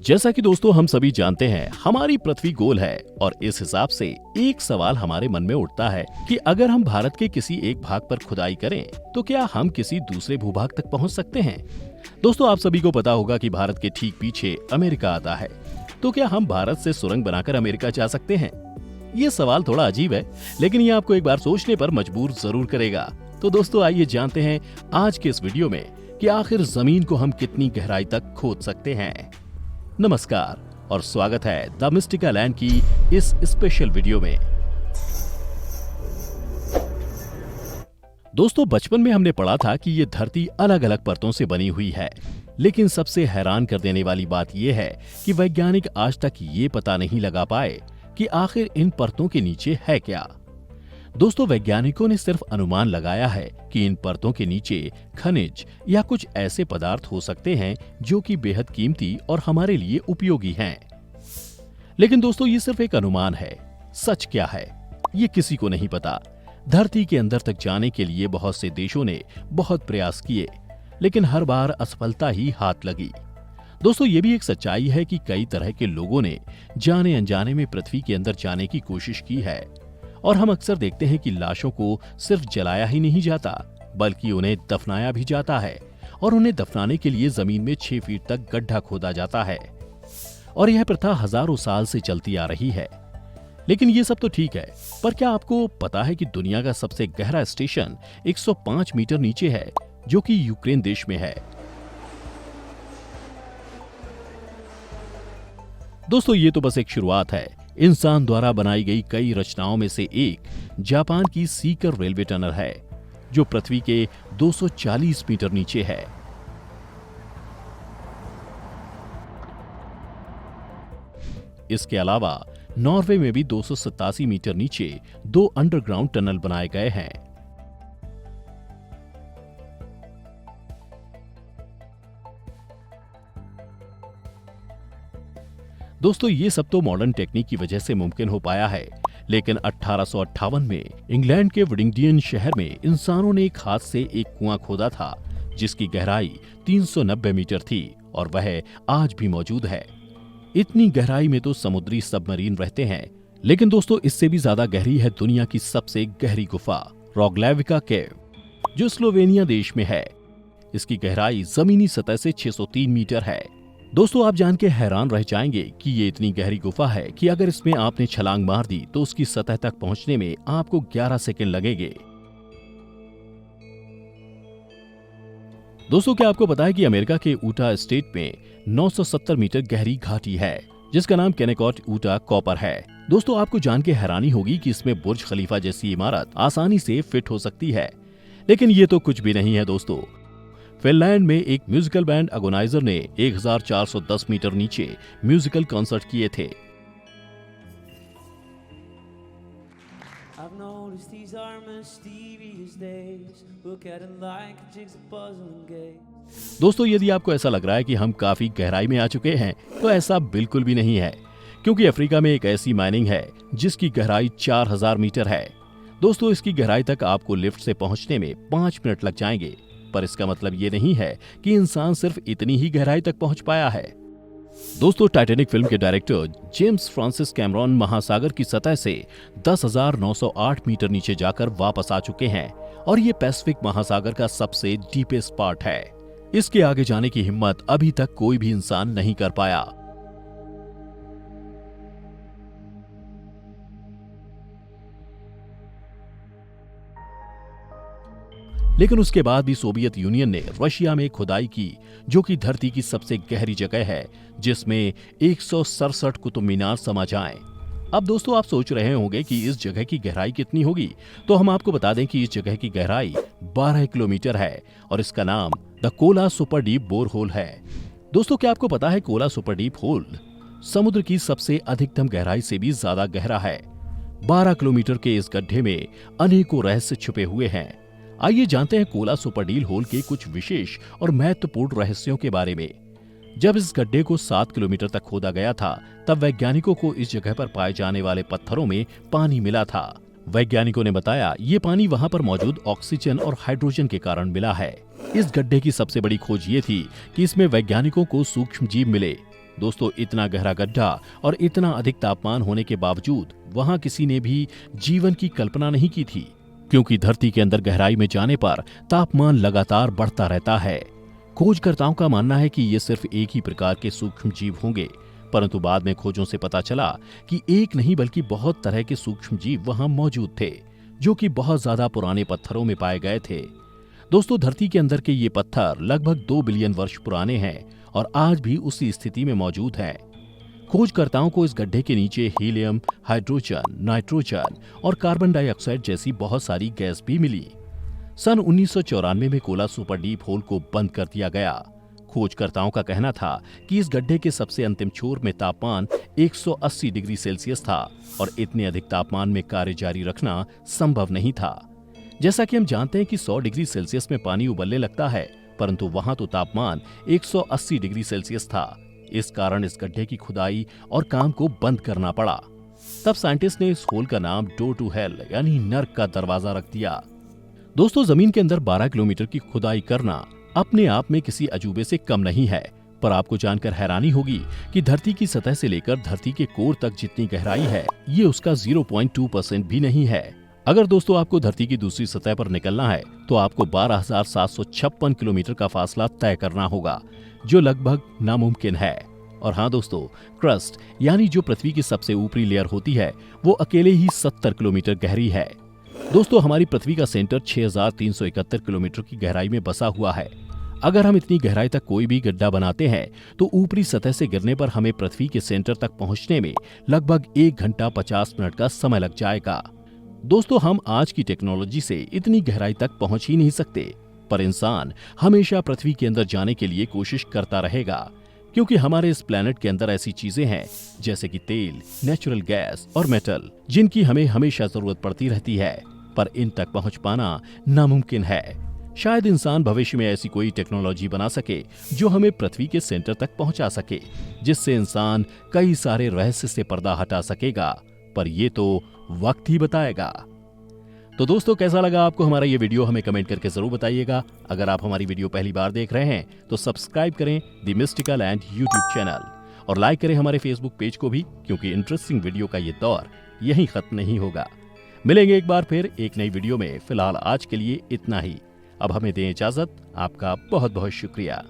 जैसा कि दोस्तों हम सभी जानते हैं, हमारी पृथ्वी गोल है और इस हिसाब से एक सवाल हमारे मन में उठता है कि अगर हम भारत के किसी एक भाग पर खुदाई करें तो क्या हम किसी दूसरे भूभाग तक पहुंच सकते हैं। दोस्तों आप सभी को पता होगा कि भारत के ठीक पीछे अमेरिका आता है, तो क्या हम भारत से सुरंग बनाकर अमेरिका जा सकते हैं। ये सवाल थोड़ा अजीब है, लेकिन ये आपको एक बार सोचने पर मजबूर जरूर करेगा। तो दोस्तों आइए जानते हैं आज के इस वीडियो में कि आखिर जमीन को हम कितनी गहराई तक खोद सकते हैं। नमस्कार और स्वागत है द मिस्टिकल लैंड की इस स्पेशल वीडियो में। दोस्तों बचपन में हमने पढ़ा था कि ये धरती अलग अलग परतों से बनी हुई है, लेकिन सबसे हैरान कर देने वाली बात यह है कि वैज्ञानिक आज तक ये पता नहीं लगा पाए कि आखिर इन परतों के नीचे है क्या। दोस्तों वैज्ञानिकों ने सिर्फ अनुमान लगाया है कि इन परतों के नीचे खनिज या कुछ ऐसे पदार्थ हो सकते हैं जो कि बेहद कीमती और हमारे लिए उपयोगी हैं। लेकिन दोस्तों ये सिर्फ एक अनुमान है, सच क्या है ये किसी को नहीं पता। धरती के अंदर तक जाने के लिए बहुत से देशों ने बहुत प्रयास किए, लेकिन हर बार असफलता ही हाथ लगी। दोस्तों ये भी एक सच्चाई है कि कई तरह के लोगों ने जाने अनजाने में पृथ्वी के अंदर जाने की कोशिश की है, और हम अक्सर देखते हैं कि लाशों को सिर्फ जलाया ही नहीं जाता बल्कि उन्हें दफनाया भी जाता है, और उन्हें दफनाने के लिए जमीन में 6 फीट तक गड्ढा खोदा जाता है। और यह प्रथा हजारों साल से चलती आ रही है। लेकिन ये सब तो ठीक है, पर क्या आपको पता है कि दुनिया का सबसे गहरा स्टेशन 105 मीटर नीचे है, जो कि यूक्रेन देश में है। दोस्तों ये तो बस एक शुरुआत है। इंसान द्वारा बनाई गई कई रचनाओं में से एक जापान की सीकर रेलवे टनल है, जो पृथ्वी के 240 मीटर नीचे है। इसके अलावा नॉर्वे में भी 287 मीटर नीचे 2 अंडरग्राउंड टनल बनाए गए हैं। दोस्तों ये सब तो मॉडर्न टेक्निक की वजह से मुमकिन हो पाया है, लेकिन 1858 में इंग्लैंड के विडिंगडियन शहर में इंसानों ने एक हाथ से एक कुआं खोदा था, जिसकी गहराई 390 मीटर थी और वह आज भी मौजूद है। इतनी गहराई में तो समुद्री सबमरीन रहते हैं, लेकिन दोस्तों इससे भी ज्यादा गहरी है दुनिया की सबसे गहरी गुफा रोग्लेविका केव, जो स्लोवेनिया देश में है। इसकी गहराई जमीनी सतह से 603 मीटर है। दोस्तों आप जान के हैरान रह जाएंगे कि ये इतनी गहरी गुफा है कि अगर इसमें आपने छलांग मार दी तो उसकी सतह तक पहुंचने में आपको 11 सेकंड लगेंगे। दोस्तों क्या आपको पता है कि अमेरिका के ऊटा स्टेट में 970 मीटर गहरी घाटी है, जिसका नाम केनेकॉट ऊटा कॉपर है। दोस्तों आपको जान के हैरानी होगी कि इसमें बुर्ज खलीफा जैसी इमारत आसानी से फिट हो सकती है, लेकिन ये तो कुछ भी नहीं है। दोस्तों फिनलैंड में एक म्यूजिकल बैंड अगोनाइजर ने 1410 मीटर नीचे म्यूजिकल कॉन्सर्ट किए थे। दोस्तों यदि आपको ऐसा लग रहा है कि हम काफी गहराई में आ चुके हैं, तो ऐसा बिल्कुल भी नहीं है, क्योंकि अफ्रीका में एक ऐसी माइनिंग है जिसकी गहराई 4000 मीटर है। दोस्तों इसकी गहराई तक आपको लिफ्ट से पहुंचने में 5 मिनट लग जाएंगे, पर इसका मतलब ये नहीं है कि इंसान सिर्फ इतनी ही गहराई तक पहुंच पाया है। दोस्तों टाइटैनिक फिल्म के डायरेक्टर जेम्स फ्रांसिस कैमरॉन महासागर की सतह से 10,908 मीटर नीचे जाकर वापस आ चुके हैं, और ये पैसिफिक महासागर का सबसे डीपेस्ट पार्ट है। इसके आगे जाने की हिम्मत अभी तक कोई भी इंसान नहीं कर पाया। लेकिन उसके बाद भी सोवियत यूनियन ने रशिया में खुदाई की, जो कि धरती की सबसे गहरी जगह है, जिसमें 167 कुतुब मीनार समा जाएं। अब दोस्तों आप सोच रहे होंगे कि इस जगह की गहराई कितनी होगी, तो हम आपको बता दें कि इस जगह की गहराई 12 किलोमीटर है और इसका नाम the Kola super deep bore hole है। दोस्तों क्या आपको पता है कोला सुपर डीप होल समुद्र की सबसे अधिकतम गहराई से भी ज्यादा गहरा है। 12 किलोमीटर के इस गड्ढे में अनेकों रहस्य छुपे हुए हैं। आइए जानते हैं कोला सुपर डीप होल के कुछ विशेष और महत्वपूर्ण रहस्यों के बारे में। जब इस गड्ढे को 7 किलोमीटर तक खोदा गया था, तब वैज्ञानिकों को इस जगह पर पाए जाने वाले पत्थरों में पानी मिला था। वैज्ञानिकों ने बताया ये पानी वहां पर मौजूद ऑक्सीजन और हाइड्रोजन के कारण मिला है। इस गड्ढे की सबसे बड़ी खोज ये थी कि इसमें वैज्ञानिकों को सूक्ष्म जीव मिले, दोस्तों, इतना गहरा गड्ढा और इतना अधिक तापमान होने के बावजूद वहां किसी ने भी जीवन की कल्पना नहीं की थी, क्योंकि धरती के अंदर गहराई में जाने पर तापमान लगातार बढ़ता रहता है। खोजकर्ताओं का मानना है कि ये सिर्फ एक ही प्रकार के सूक्ष्म जीव होंगे, परंतु बाद में खोजों से पता चला कि एक नहीं बल्कि बहुत तरह के सूक्ष्म जीव वहां मौजूद थे, जो कि बहुत ज्यादा पुराने पत्थरों में पाए गए थे। दोस्तों, धरती के अंदर के ये पत्थर लगभग 2 बिलियन वर्ष पुराने हैं और आज भी उसी स्थिति में मौजूद हैं। खोजकर्ताओं को इस गड्ढे के नीचे हीलियम, हाइड्रोजन, नाइट्रोजन और कार्बन डाइऑक्साइड जैसी बहुत सारी गैस भी मिली। सन 1994 में कोला सुपर डीप होल को बंद कर दिया गया। खोजकर्ताओं का कहना था कि इस गड्ढे के सबसे अंतिम छोर में तापमान 180 डिग्री सेल्सियस था और इतने अधिक तापमान में कार्य जारी रखना संभव नहीं था। जैसा कि हम जानते हैं कि 100 डिग्री सेल्सियस में पानी उबलने लगता है, परंतु वहां तो तापमान 180 डिग्री सेल्सियस था। इस कारण इस गड्ढे की खुदाई और काम को बंद करना पड़ा। तब साइंटिस्ट ने इस होल का नाम डोर टू हेल यानी नर्क का दरवाजा रख दिया। दोस्तों, जमीन के अंदर 12 किलोमीटर की खुदाई करना अपने आप में किसी अजूबे से कम नहीं है, पर आपको जानकर हैरानी होगी कि धरती की सतह से लेकर धरती के कोर तक जितनी गहराई है, ये उसका 0.2% भी नहीं है। अगर दोस्तों आपको धरती की दूसरी सतह पर निकलना है तो आपको 12,756 किलोमीटर का फासला तय करना होगा, जो लगभग नामुमकिन है। और हाँ दोस्तों, क्रस्ट यानी जो पृथ्वी की सबसे ऊपरी लेयर होती है, वो अकेले ही 70 किलोमीटर गहरी है। दोस्तों, हमारी पृथ्वी का सेंटर 6,371 किलोमीटर की गहराई में बसा हुआ है। अगर हम इतनी गहराई तक कोई भी गड्ढा बनाते हैं तो ऊपरी सतह से गिरने पर हमें पृथ्वी के सेंटर तक पहुंचने में लगभग 1 घंटा 50 मिनट का समय लग जाएगा। दोस्तों, हम आज की टेक्नोलॉजी से इतनी गहराई तक पहुंच ही नहीं सकते, पर इंसान हमेशा पृथ्वी के अंदर जाने के लिए कोशिश करता रहेगा, क्योंकि हमारे इस प्लेनेट के अंदर ऐसी चीजें हैं जैसे कि तेल, नेचुरल गैस और मेटल, जिनकी हमें हमेशा जरूरत पड़ती रहती है, पर इन तक पहुंच पाना नामुमकिन है। शायद इंसान भविष्य में ऐसी कोई टेक्नोलॉजी बना सके जो हमें पृथ्वी के सेंटर तक पहुंचा सके, जिससे इंसान कई सारे रहस्य से पर्दा हटा सकेगा, पर ये तो वक्त ही बताएगा। तो दोस्तों, कैसा लगा आपको हमारा ये वीडियो, हमें कमेंट करके जरूर बताइएगा। अगर आप हमारी वीडियो पहली बार देख रहे हैं तो सब्सक्राइब करें the mystical and YouTube channel और लाइक करें हमारे फेसबुक पेज को भी, क्योंकि इंटरेस्टिंग वीडियो का ये दौर यहीं खत्म नहीं होगा। मिलेंगे एक बार फिर एक नई वीडियो में। फिलहाल आज के लिए इतना ही। अब हमें दें इजाजत। आपका बहुत बहुत शुक्रिया।